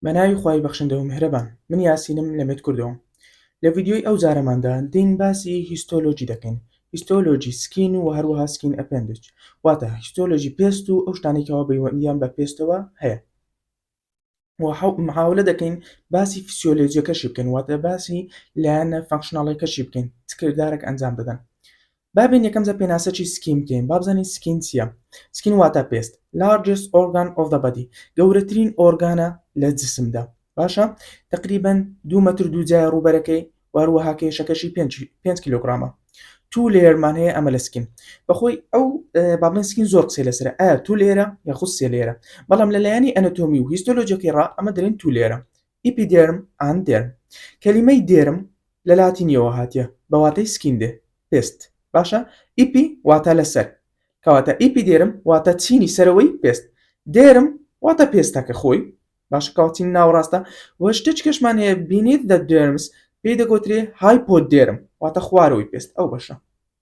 بە ناوی خوای بەخشندە و میهرەبان. من یاسینم لە مێت کوردەوە. لە ڤیدیۆی ئەو جارەماندا دێین باسی هیستۆلۆجی دەکەین. هیستۆلۆجی سکین و هەروەها سکین ئەپێندج، واتە هیستۆلۆژی پێست و ئەو شتانێکەوە پەیوەندیان بە پێستەوە هەیە. محاولە دەکەین باسی فسیۆلۆجیەکەشی بکەین، واتە باسی لایەنە فانکشناڵیەکەشی بکەین، چ کردارێک ئەنجام دەدەن. بابین یەکەم جا پێناسەی سکین بکەین. با بزانین سکین چییە. سکین واتە پێست، largest organ of the body، گەورەترین ئۆرگانە لە جسمدا. باشە تقریبەن 2 مەتر دووجایە ڕووبەرەکەی، وهروەها کێشەکەشی 5 کیلۆگرامە. تو لێرمان هەیە ئەمە لە سکین. بەخۆی ئەو با بڵێن سکین زۆر قسەی لەسرە، ئایا تو لێرە یاخود سێ لێرە، بەڵام لەلایەنی ئەناتۆمی و هیستۆلۆجیەکەی ڕا ئەمە دەڵێن تو لێرە. ئیپیدێرم ئان دێرم. کەلیمەی دێرم لە لاتینیەوە هاتیە بە واتای سکین دێ، پێست. باشە ئیپی واتە لەسەر، کەواتە ئیپیدێرم واتە چینی سەرەوەی پێست، دێرم واتە پێستەکە خۆی. باشە کەواتین ناوەڕاستە و شتێک کەشمان هەیە بینیت دە دێرمس پێی دەگوترێ هایپۆدێرم واتە خوارەوەی پێست. ئەو بەشە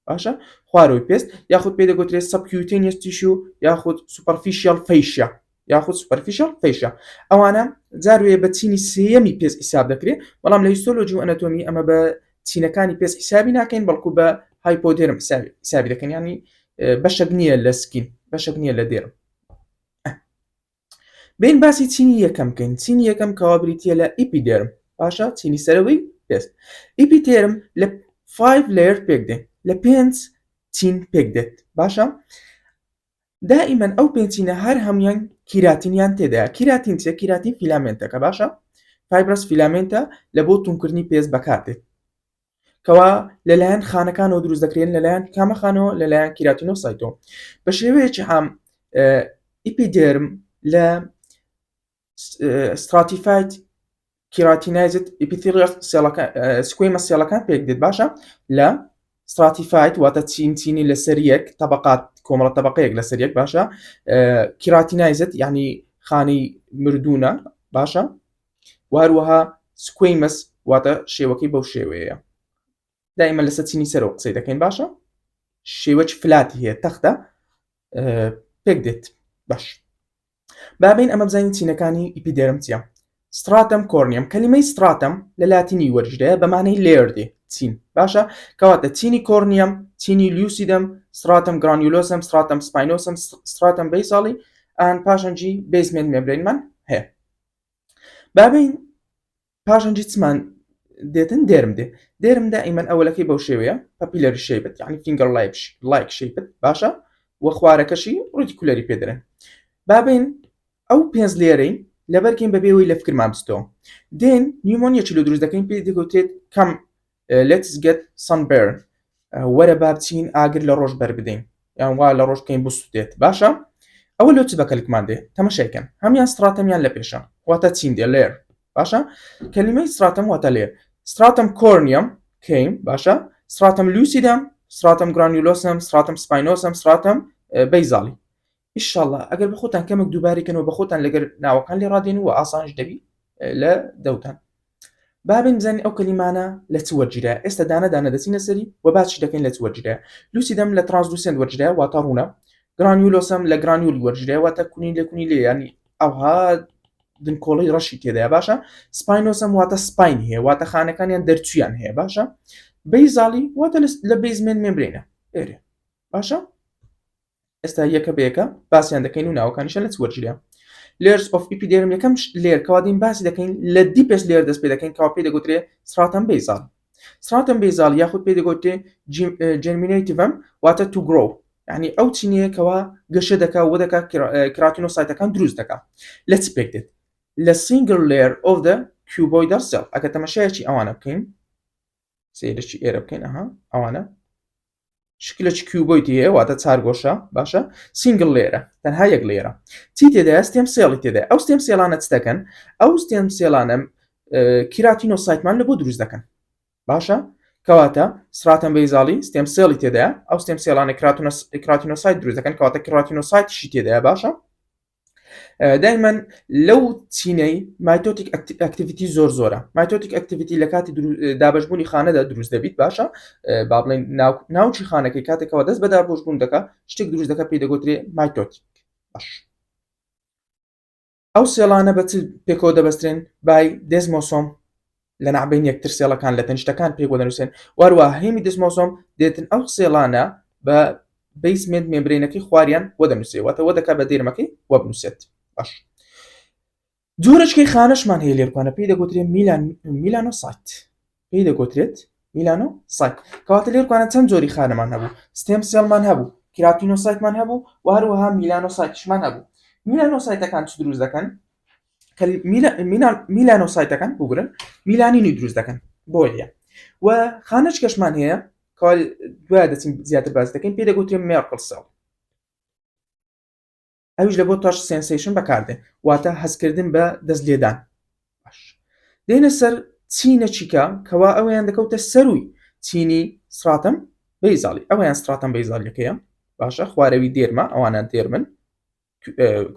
باشە خوارەوەی پێست، یاخود پێی دەگوترێت سەبکیوتێنیەس تیشو، یاخود سوپەرفیشیال فەیشیا، یاخود سوپەرفیشیال فەیشیا. ئەوانە جاروێ بە چینی سێیەمی پێست حیساب دەکرێت، بەڵام لە هیستۆلۆجی و ئەناتۆمی ئەمە بە چینەکانی پێست حیسابی ناکەین، بەڵکو بە هایپۆدێرم حیسابی دەکەن، ینی بەشێک نییە لە سکین، بەشێک نییە لە دێرم. بین باسی چینی یەکەم بکەین. چینی یەکەم کەوا بریتیە لە ئیپیدێرم. باشە چینی سەرەوەی پێست. ئیپیدێرم لە 5 لێر پێک دێت، لە 5 چین پێک دێت. باشە دائیمەن ئەو پێنجینە هەر هەمویان کیراتینیان تێدایە. کیراتین چیە؟ کیراتین فیلامنتەکە. باشە فایبرس فیلامنتە لە بۆ توونکردنی پێست بەکاردێت، کەوا لەلایەن خانەکانەوە دروست دەکرێن. لەلایەن کامە خانەوە؟ لەلایەن کیراتینۆسایتەوە. بە شێوەیەکی عام ئیپیدێرم لە ستراتیفاید کیراتینایزد ئیپیثیلیال سکوێمەس سێڵەکان پێک دێت. باشە لە ستراتیفاید واتە چینی لەسەر یەک تەبەقات، کۆمەڵە تەبەقەیەک لەسەر یەک. باشە کیراتینایزد یعنی خانەی مردوونە. باشە وهروەها سکوێمەس واتە شێوەکەی بەو شێوەیە. دائیمەن لەسەر چینی سەرەوە قسەی دەکەین. باشە شێوەی فلاتی هەیە، تەختە پێک دێت. باش بابین ئەمە بزانین چینەکانی ئیپیدێرم چیە. ستراتەم کۆرنیەم. کەلیمەی ستراتەم لە لاتینی وەرجدەیە بە مانای لێر دێ، چین. باشە کەواتە چینی کۆرنیەم، چینی لیوسیدەم، ستراتەم گرانیولۆسم، ستراتەم سپاینۆسم، ستراتەم بەیساڵی ئان پاشەنجی بیزمنت مێمبرینمان هەیە. بابین پاشەنجی چمان دێتن دێرم دێ. دێرم دائیمەن ئەوەلەکەی بەو شێوەیە، پەپیلەری شەیپت یعنی فینگەر لایک شەیپت. باشە وە خوارەکەشی ڕوتیکولەری پێدرێن. بابین ئەو پێنج لێرەی لەبەرکەین بەبێەوەی لە فکرمان بستەوە. دێن نیومۆنیەکی لە دروست دەکەین، پێی دەگوترێت کەم let's get sunburn، وەرە با بچین ئاگر لە ڕۆژ بەر بدەین، یان وا لە ڕۆژ بکەین بسووتێت. باشە ئەوە لۆ چ بەکەلکمان دێ تەمەشایکەن. هەمیان ستراتەمیان لە پێشە واتە چین دێ لێر. باشە کەلیمەی ستراتەم واتە لێر. ستراتەم کۆرنیەم کەیم. باشە ستراتەم لوسیدەم، ستراتەم گرانیولۆسم، ستراتەم سپاینۆسم، ستراتەم بەیزاڵی. ئیشاڵڵا ئەگەر بە خۆتان کەمێک دووبارێکەوە بە خۆتان لەگەر ناوەکان لێ ڕادێن و ئاسانش دەبی لە دەوتان. بابین بزانین ئەو کەلیمانە لە چ وەرجدایە. ئێستا دانەدانە دەچینە سەری و باچی دەکەین لە چ وەرجدایە. لوسیدەم لە ترانسلوسنت وەرجدایە واتە ڕوونە. گرانیولۆسم لە گرانیولی وەرجدایە واتە کونی لە کونی لێ، ینی ئەوها دنکۆڵی ڕەشی تێدایە. باشە سپاینۆسم واتە سپاین هەیە، واتە خانەکانیان دەرچویان هەیە. باشە بەیزاڵی واتە لە بیزمنت مێمبرینە ئێرێ. باشە ئێستا یەکە بەیەکە باسییان دەکەین و ناوەکانیشە لە چ وەرجدایە. layers of epiderm یەکەم لێر کەوادین باسی دەکەین لە دیپێش لێر دەست پێ دەکەین، کەوا پێی دەگوترێ ستراتەم بەیزاڵ. ستراتەم بەیزاڵ یاخود پێی دەگوترێ germinativum واتە to grow، یعنی ئەو چینەیەکەوە گەشە دەکا و دەکا کراتینۆسایتەکان دروست دەکا. لە چ پێک دێت؟ لە single layer of the cuboidal cell. ئەگە تەماشایەکی ئەوانە بکەین، سەیرەکی ئێرە بکەین، ئەوانە شکلێکی کیوبۆیتی هەیە واتە چارگۆشە. باشە سینگل لێرە، تەنها یەک لێرە. چی تێدایە؟ ستێم سێڵی تێدایە. ئەو ستێم سێڵانە چ دەکەن؟ ئەو ستێم سێڵانە کیراتینۆسایتمان لە بۆ دروست دەکەن. باشە کەواتە ستراتەم بەیزاڵی ستێم سێڵی تێدایە، ئەو ستێم سێڵانە کراتینۆسایت دروست دەکەن، کەواتە کراتینۆسایتیشی تێدایە. باشە دائیمەن لەو چینەی مایتۆتیک ئەکتیڤیتی زۆرە. مایتۆتیک ئەکتیڤیتی لە کاتی دابەشبوونی خانەدا دروست دەبیت. باشە با بڵێن ناوچی خانەکەی کاتێکەوە دەست بە دابەشبوون دەکات شتێک دروست دەکات، پێی دەگوترێ مایتۆتیک. باش ئەو سێڵانە بە چ پێکەوە دەبەسترێن بای دێزمۆسۆم لە ناوبین یەکتر سێڵەکان لە تەنیشتەکان پێک وەدەنووسێن واروە هێمی دێزمۆسۆم دێتن ئەو سێڵانە بە بیسمنت مێمبرینەکەی خواریان وەدەنووسێتەوە وە دەکات بە دێرمەکەی وەبنووسێت باش جۆرەشکی خانەشمان هەیە لێرکوانە پێی دەگوترێت میلانۆسایت پێی دەگوترێت میلانۆسایت کەواتە لێرکوانە چەند جۆری خانەمان هەبوو ستێم سێڵمان هەبوو کیراتینۆسایتمان هەبوو واروەها میلانۆسایتشمان هەبوو میلانۆسایتەکان چ دروست دەکەن میلانۆسایتەکان بگرن میلانینی دروست دەکەن بۆیە و خانەچکەشمان هەیە دوای دەچین زیاتر باس دەکەین پێی دەگوترێت مێرکڵ سێڵ ئەویش لە بۆ تاش سێنسیشن بەکاردێن واتە هەستکردن بە دەست لێدان باش دێنە سەر چینە چیکە کەوا ئەویان دەکەوتە سەروی چینی سراتەم بەیزاڵی ئەویان سراتەم بەیزاڵیەکەیە باشە خوارەوی دێرمە ئەوانە دێرمن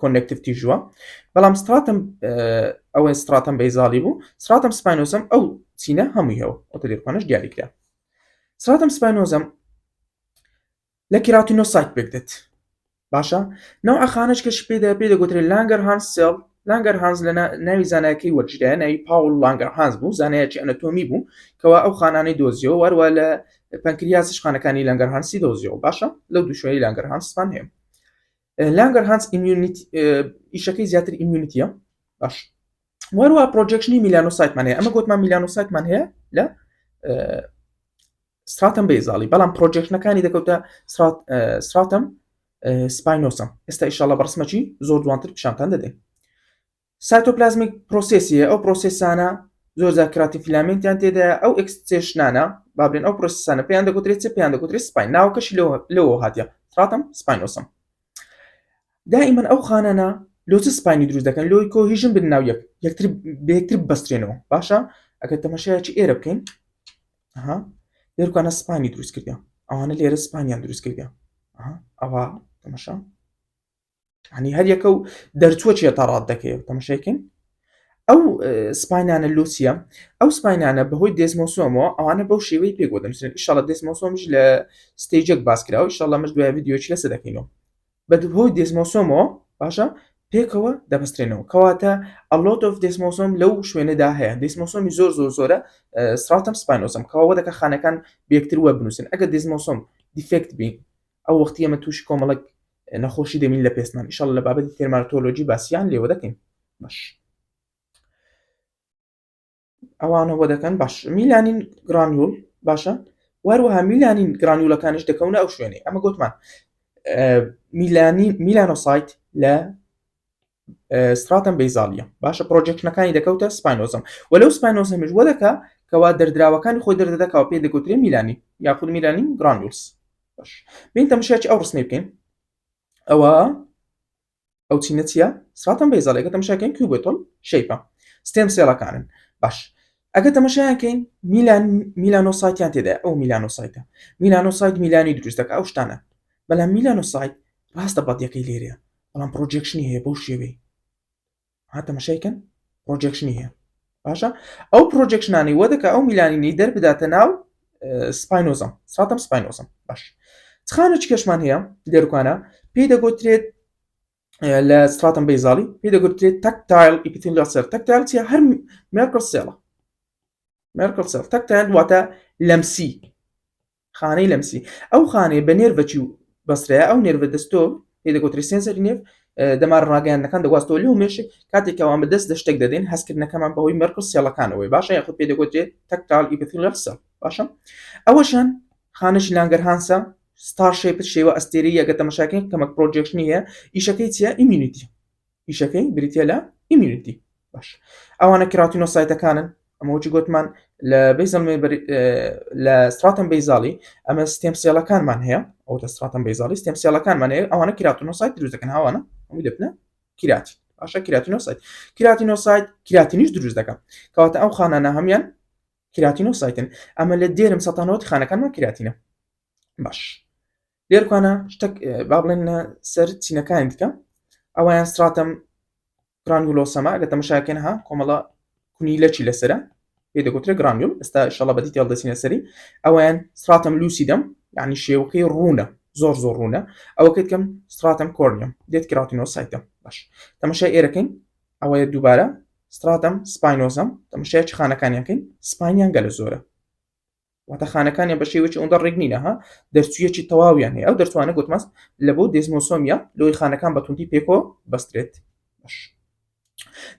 کۆنێکتیڤ تیژووە بەڵام ستراتم ئەوەی ستراتەم بەیزاڵی بوو سراتەم سپاینۆزەم ئەو چینە هەموویەوە ئۆتە لێرکوانش دیاریکرا سراتەم سپاینۆزەم لە کیراتینۆسایت پێکدێت باشە نەوع خانەشکەش پێ دەگوترێت لانگەرهانس سێڵ لانگەرهانس لە ناوی زانایەکەی وەرجدایە ناوی پاوڵ لانگەرهانس بوو زانایەکی ئەنەتۆمی بوو کەوا ئەو خانانەی دۆزیەوە وەروە لە پەنکریاسش خانەکانی لانگەرهانسی دۆزیەوە باشە لەو دووشوەی لانگەرهانسمان هەیە لانگەرهانس ئیشەکەی زیاتر ئیمیونیتیە باش وەروە پرۆجێکشنی میلانۆسایتمان هەیە ئەمە گوتمان میلانۆسایتمان هەیە لە سراتەم بەیزاڵی بەڵام پرۆجێکشنەکانی دەکەوتە سراتەم سپاینۆسم ئێستا ئیشەڵە بەڕسمەکی زۆر جوانتر پیشانتان دەدەین سایتۆپلازمیک پرۆسێسیە ئەو پرۆسێسانە زۆر زاکراتی فیلامنتیان تێدا ئەو ئەکسچێشنانە بابرێن ئەو پرۆسێسانە پێیان دەگوترێت چ پێیان دەگوترێت سپاین ناوکەشی لەوە هاتیە سراتەم سپاینۆسم دائیمەن ئەو خانانە لۆچ سپاینی دروست دەکەن لۆی کۆهیژن بن ناو یەکتر بەیەکتر بەسترێنەوە باشە ئەگەر تەماشایەکی ئێرە بکەین لێرکوانە سپانی دروست کردیا ئەوانە لێرە سپانیان دروست کردیا ئەوە تەماشا ینی هەر یەکە و دەرچووە چیە تا ڕات دەکەیەوە تەماشایکەین ئەو سپاینانە لوسیە ئەو سپاینانە بەهۆی دێزمۆسۆمەوە ئەوانە بەو شێوەی پێک وەدەنووسن ئیشەڵە دێزمۆسۆمیش لە ستێجێک باسکراوە ئیشەڵە مەش دوای ڤیدیۆچی لەسەر دەکەینەوە بە بەهۆی دێزمۆسۆمەوە باشە پێکەوە دەبەسترێنەوە کەواتە ئەلۆت ئۆف دێزمۆسۆم لەو شوێنەدا هەیە دێزمۆسۆمی زۆرە سراتەم سپاینۆسم کەوا دەکە خانەکان بێکتر وە بنووسن ئەگە دێزمۆسۆم دیفێکت بین ئەو وەختی ئەمە تووشی کۆمەڵک نەخۆشی دەمین لە پێستمان ئیشەڵە لە بابەتی تێرماتۆلۆجی باسییان لێوە دەکەین باش ئەوانەوە دەکەن باش میلانین گرانیول باشە وەروەها میلانین گرانیولەکانش دەکەونە ئەو شوێنەی ئەمە گوتمان میلانۆسایت لە سراتەم بەیزاڵیە باشە پرۆجێکشنەکانی دەکەوتە سپاینۆزم و لەو سپاینۆزەمیش وە دەکا کەوا دەردراوەکانی خۆی دەردەکەوە پێ دەگوترێت میلانی یاخود میلانین گرانیولز باش بین تەماشاچی ئەو ڕسمی بکەین ئەو چینە چیە سراتەم بەیزاڵیەکە تەماشاکەین کیوبێتۆل شەیپە ستێم سێڵەکانن باش ئەگە تەماشایەکەین میلانۆسایتیان تێدا ئەو میلانۆسایت میلانی دروست دەکات ئەو شتانە بەڵام میلانۆسایت ڕاستە بەڵیەکەی لێرەیە بەڵام پرۆجێکشنی هەیە بەو شێوەی تەماشایکەن پرۆجێکشنی هەیە باشە ئەو پرۆجێکشنانی وە دەکە ئەو میلانینی دەربداتە ناو سپاینۆزم سراتەم سپاینۆزم باش خانە چکەشمان هەیە لێرکوانە پێی دەگوترێت لە سراتەم بەیزاڵی پێی دەگوترێت تەکتایل ئیپیتێلیۆ سێل تەکتایل چیە هەر مێرکڵ سێڵە مێرکڵ سێڵ تەکتایل واتە لەمسی خانەی لەمسی ئەو خانەیە بە نێرڤەکی بەسرەیە ئەو نێرڤە دەستۆ پێی دەگوترێت سێنسەری نێڤ دەمار ڕاگەیاندەکان دەگواستەوە لەو مێشک کاتێکەوە بە دەست شتێک دەدەین هەستکردنەکەمان بەهۆی مێرکڵ سێڵەکانەوەی باشە یاخود پێی دەگوترێت تەکتایل ئیپیتێلیۆ سێل باشە ئەوەشان خانەشی لانگەرهانسە ستار شێپت شێوە ئەستێری یەگە تەماشاکەین کەمەک پرۆجێکشنی هەیە ئیشەکەی چیە ئیمیونیتی ئیشەکەی بریتە لە ئیمیونیتی باش ئەوانە کیراتینۆسایتەکانن ئەمەوەی گوتمان لە بەیزڵ لە سراتەم بەیزاڵی ئەمە ستێم سێڵەکانمان هەیە ئەو سراتەم بەیزاڵی ستێم سێڵەکانمان هەیە ئەوانە کیراتینۆسایت دروست دەکەن هاوانە هەمووی دەبنە کیراتی باشە کیراتینۆسایت کیراتینیش دروست دەکەن کەواتە ئەو خانانە هەمیان کیراتینۆسایتن ئەمە لە دێرم سەتانەوەتی خانەکانمان کیراتینە باش لێرکوانە شتێک با بڵێنە سەر چینەکانی دیکە ئەویان سراتەم گرانیولۆسەمە ئەگە تەماشاکەین ها کۆمەڵە کونیلەکی لەسرە پێ دەگوترێت گرانیول ئێستا ئینشاڵڵا بە دیتێڵ دەچینە سەری ئەویان سراتەم لوسیدەم یعنی شێوەکەی ڕوونە زۆر ڕوونە ئەوەکەیت کەم سراتەم کۆرنیەم دێت کیراتینۆسایتە باش تەماشای ئێرەکەین ئەوەیە دووبارە ستراتەم سپاینۆزەم تەماشایەکی خانەکانیەکەین سپانیان گەلە زۆرە واتە خانەکانیان بە شێوەیەکی ئەوەندە ڕێک نینە ها دەرچوویەکی تەواویان هەیە ئەو دەرچوانە گوتمە لە بۆ دێزمۆسۆمیە لۆی خانەکان بە توندی پێکۆ بەسترێت باش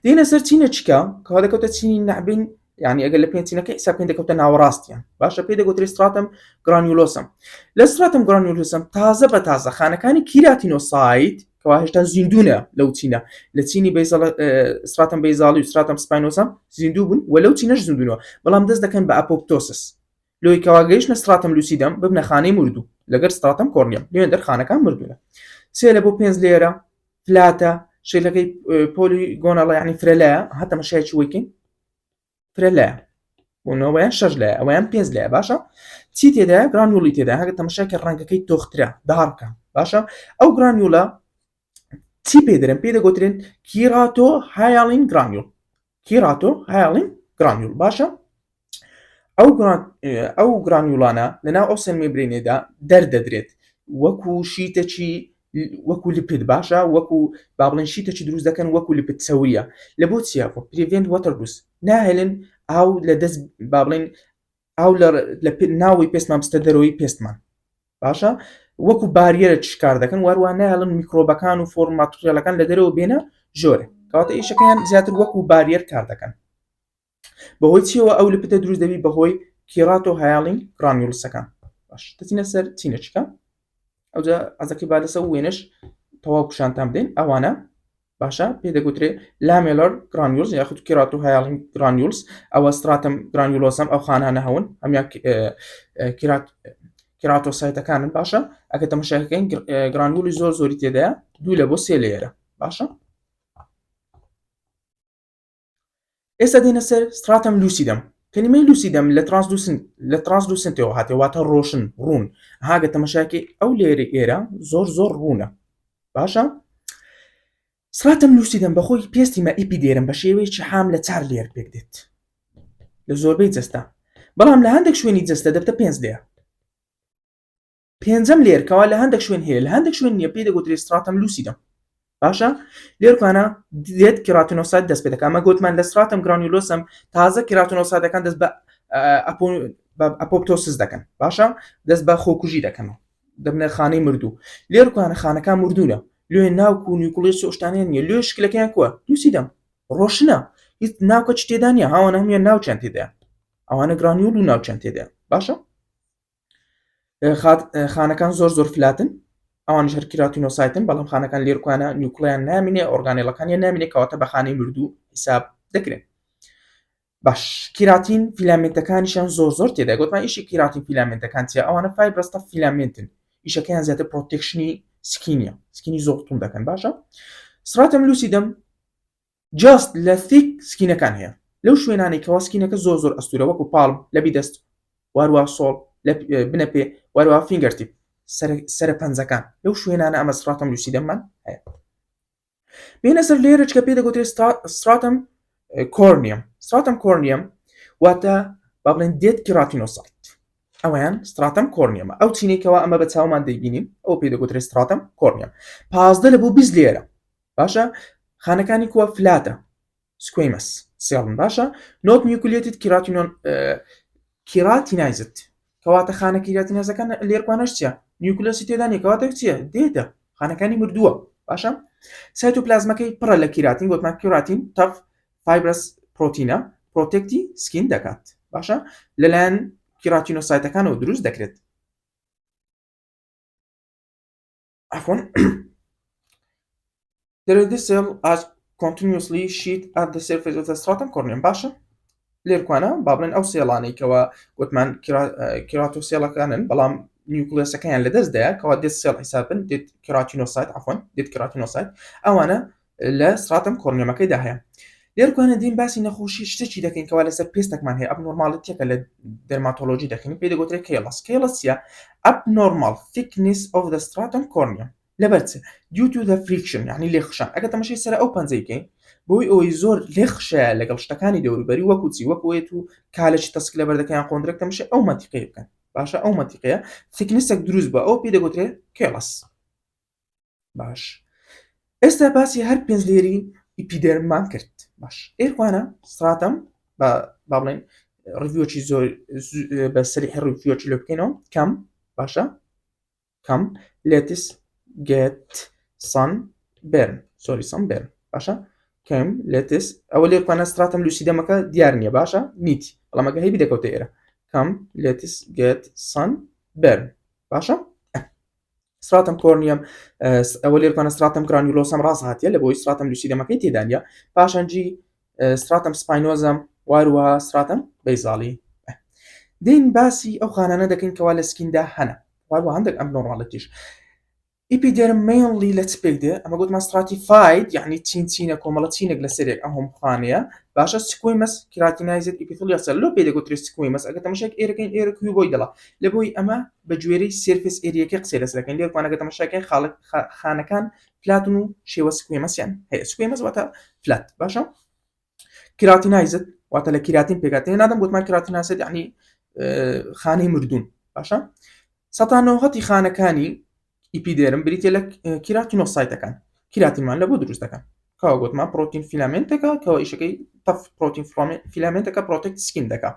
دێنە سەر چینە چیکە کەوا دەکەوتە چینی نەعبین یعنی ئەگەر لە پێنچینەکە ئیسا پێ دەکەوتە ناوەڕاستیان باشە پێ دەگوترێت ستراتەم گرانیولۆسم لە ستراتەم گرانیولۆسم تازە بە تازە خانەکانی کیراتینۆسایت کەوا هێشتا زیندوونە لەو چینە لە چینی ستراتەم بەیزاڵی و ستراتەم سپاینۆسم زیندوو بوون و لەو چینەش زیندوونەوە بەڵام دەست دەکەن بە ئەپۆپتۆسس لۆی کەوا گەیشتە ستراتەم لوسیدەم ببنە خانەی مردوو لەگەر ستراتەم کۆرنیەم لێن دەرخانەکان مردوونە 3 لە بۆ 5 لێرە فلاتە شەکەی پۆلی گۆنەڵە یعنی فرەلایە هەتا مەشایەکی وەکەین فرەلایە بوونەوەیان 6 لایە ئەویان 5 لایە باشە چی تێدایە گرانیوڵی تێدا هەگە تەماشاکە ڕەنگەکەی تۆخترە داڕکە باشە ئەو گرانیوڵە چی پێ دەرن پێ دەگوترێن کیراتۆ هایالین گرانیول کیراتۆ هایالین گرانیول باشە ئەو گرانیولانە لەناو ئەو سێل مێمبرێنێدا دەردەدرێت وەکو شیتەکی وەکو لپت باشە وەکو با بڵێن شیتەکی دروست دەکەن وەکو لپت چەوریە لە بۆ چیە پریڤێنت وەتەر بوس ناهێلن ئاو لە دەست با بڵێن ئاو لە ناوی پێستمان بستە دەرەوەی پێستمان باشە وەکو باریەرە چکار دەکەن واروان ناهێڵن میکرۆبەکان و فۆرماتۆریالەکان لە دەرەوە بێنە ژۆرە کەواتە ئیشەکەیان زیاتر وەکو باریەر کار دەکەن بەهۆی چیەوە ئەو لپتە دروست دەبی بەهۆی کیراتۆ هایالین گرانیولسەکان باش دەچینە سەر چینەچکە ئەوجا ئەزەکەی با لەسەر وێنش تەواو پیشانتان بدەین ئەوانە باشە پێ دەگوترێت لامێلەر گرانیولز یاخود کیراتۆ هایالین گرانیولز ئەوە ستراتەم گرانیولۆسم ئەو خانانە هەون هەمیان کیراتۆسایتەکانن باشە ئەگە تەماشاکەین گرانیولی زۆر زۆری تێدایە 2 لە بۆ 3 لێرە باشە ئێستا دێنە سەر ستراتەم لوسیدەم کلمەی لوسیدەم لە ترانسلوسنتەوە هاتێواتە ڕۆشن ڕوون هاگە تەماشاکی ئەو لێرە ئێرە زۆر ڕوونە باشە ستراتەم لوسیدەم بەخۆی پێستیمە ئیپیدێرم بە شێوەیەکی حام لە 4 لێر پێک دێت لە زۆربەی جەستە بەڵام لە هەندێک شوێنی جەستە دەبتە 5 لێر پێنجەم لێرکەوە لە هەندێک شوێن هەیە لە هەندێک شوێن نیە پێی دەگوترێت ستراتەم لوسیدەم باشە لێرکانە دێت کیراتینۆسایت دەست پێ دەکات ئەمە گوتمان لە ستراتەم گرانیولۆسم تازە کیراتینۆسایتەکان دەست بە ئەپۆپتۆسس دەکەن باشە دەست بە خۆکوژی دەکەن دەبنە خانەی مردوو لێرکانە خانەکان مردوونە لێ ناوکو و نیوکڵێس شتانیان نیە لێ شکلەکەیان کووە لوسیدەم ڕۆشنە هیچ ناوکە چ تێدا نیە هاوانە هەمیان ناوچیان تێدایە ئەوانە گرانیول و ناوچیان تێدایە باشە خانەکان زۆر فلاتن ئەوان هەر کیراتینۆسایتن بەڵام خانەکان لێرکوانە نیوکلیان نامینێ ئۆرگانێڵەکانیان نامینێ کەواتە بە خانەی مردوو حساب دەکرێن باش کیراتین فیلامنتەکانیشان زۆر تێدا گوتمان ئیشی کیراتین فیلامنتەکان چیە ئەوانە فایبرەستە فیلامنتن ئیشەکەیان زیاتر پرۆتێکشنی سکینیە سکینی زۆر توم دەکەن باشە ستراتەم لوسیدەم جاست لە ثیک سکینەکان هەیە لەو شوێنانی کەوا سکینەکە زۆر ئەستورە وەکو پاڵم لەبی دەست وارووا سۆڵ بنە پێ وارووا فینگەرتیپ سەر پەنجەکان لەو شوێنانە ئەمە ستراتەم لوسیدەممان هەیە بێنە سەر لێرەچکە پێ دەگوترێت ستراتەم کۆرنیەم ستراتەم کۆرنیەم واتە با بڵێن دێت کیراتینۆسایت ئەویان ستراتەم کۆرنیەمە ئەو چینێکەوە ئەمە بە چاومان دەیبینین ئەو پێ دەگوترێت ستراتەم کۆرنیەم 15 لە بۆ 20 لێرە باشە خانەکانی کووە فلاتە سکوێمەس سێڵن باشە نۆت نیوکلیێتید کیراتینایزت کەواتە خانە کیراتینایزەکان لێرکوانەش چیە نیوکلۆسی تێدا نیە کەواتە چیە دێتە خانەکانی مردووە باشە سایتۆپلازمەکەی پڕە لە کیراتین گوتمان کیراتین تەف فایبرس پرۆتینە پرۆتێکتی سکین دەکات باشە لەلایەن کیراتینۆسایتەکانەوە دروست دەکرێت عفواً the cell as continuously sheet at the surface of the stratum corneum باشە لێرکوانە با بڵێن ئەو سێڵانەیەکەوە گوتمان کیراتۆسێڵەکانن بەڵام نیوکلێسەکەیان لە دەستدایە کەوا دێت سێڵ حیسابن دێت کیراتینۆسایت عفواً دێت کیراتینۆسایت ئەوانە لە ستراتەم کۆرنیەمەکەیدا هەیە لێرکوانە دین باسی نەخۆشی شتێکی دەکەین کەوا لەسەر پێستێکمان هەیە ئەبنۆرماڵیتیەکە لە دەرماتۆلۆژی دەکەین پێ دەگوترێت کێڵەس چیە abnormal thickness of the stratum corneum لەبەرچێ due to the friction یعنی لێخشان ئەگە تەماشای سەر ئەو پەنجەی بکەین بۆی ئەوەی زۆر لێخشەیە لەگەڵ شتەکانی دەوروبەری وەکو چی وەکوێت و کالێکی تەسک لە بەردەکەیان قۆندرێک تەماشای ئەو مەتیقەیە بکەن باشە ئەو مەتیقەیە thicknessێک دروست بە ئەو پێ دەگوترێت کێڵەس باش ئێستا باسی هەر پێنج لێری ئیپیدەرممان کرد باش ئێرخواانە سراتم بە باڵێن ڕڤیۆکی زۆر بە سەری ڕڤیۆکی لێ بکەینەوە کەم باشە کەم لێتس گێت سان بێرن سۆری سان بێرن باشە کەم لێتس ئەوە لێرخواانە سراتم لوسیدەمەکە دیار نییە باشە نیتی بەڵامەکە هەیبی دەکەوتە ئێرە کەم لێتس گێت سان بێرن باشە سراتم کۆرنیەم ئەوە لێرخواانە سراتم گرانیولۆسم ڕاست هاتیە لە بۆی سراتم لوسیدەمەکەی تێدانە پاشانجی سراتم سپاینۆزم واروها سراتم بەیزاڵی دین باسی ئەو خانانە دەکەین کەوا لە سکیندا هەنە واروها هەندێک ئەم نۆڕاڵەتیش ئیپیدەرمێنڵی لە چپێک دێ ئەمە گوتمان ستراتیفاید یعنی چینچینە کۆمەڵە چینێک لە سەرێک ئەم خانەیە باشە سکویمەس کیراتینایزێت ئیپیتلیاسە لۆ پێ دەگوترێت سکویمەس ئەگە تەماشاک ئێرەکەین ئێرە کوی بۆی دەڵا لە بۆی ئەمە بە گوێرەی سێرفس ئێریەکە قسەی لەسەر دەکەین لێرخواانەکە تەماشاکەین خانەکان فلاتن و شێوە سکویمەسیان هەیە سکویمەس واتە فلات باشە کیراتینایزت واتە لە کیراتین پێکاتێ نادەم گوتمان کیراتینایزێت یعنی خانەی مردوون باشە سەتانەوەهەتی خانەکانی ئیپیدێرم بریتە لە کیراتینۆسایتەکان کیراتینمان لە بۆ دروست دەکەن کەوا گوتمان پرۆتین فیلامنتەکە کەەوە ئیشەکەی تەف پرۆتین فیلامنتەکە پرۆتێکت سکین دەکات